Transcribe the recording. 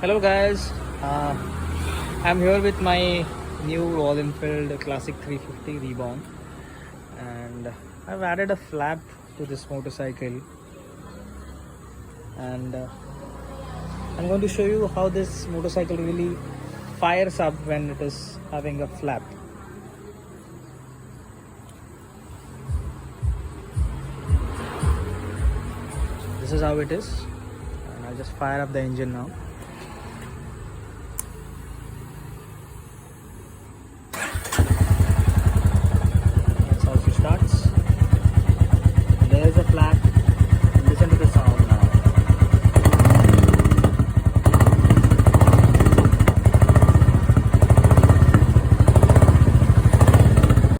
Hello guys, I'm here with my new Royal Enfield Classic 350 Reborn, and I've added a flap to this motorcycle, and I'm going to show you how this motorcycle really fires up when it is having a flap. This is how it is, and I'll just fire up the engine now.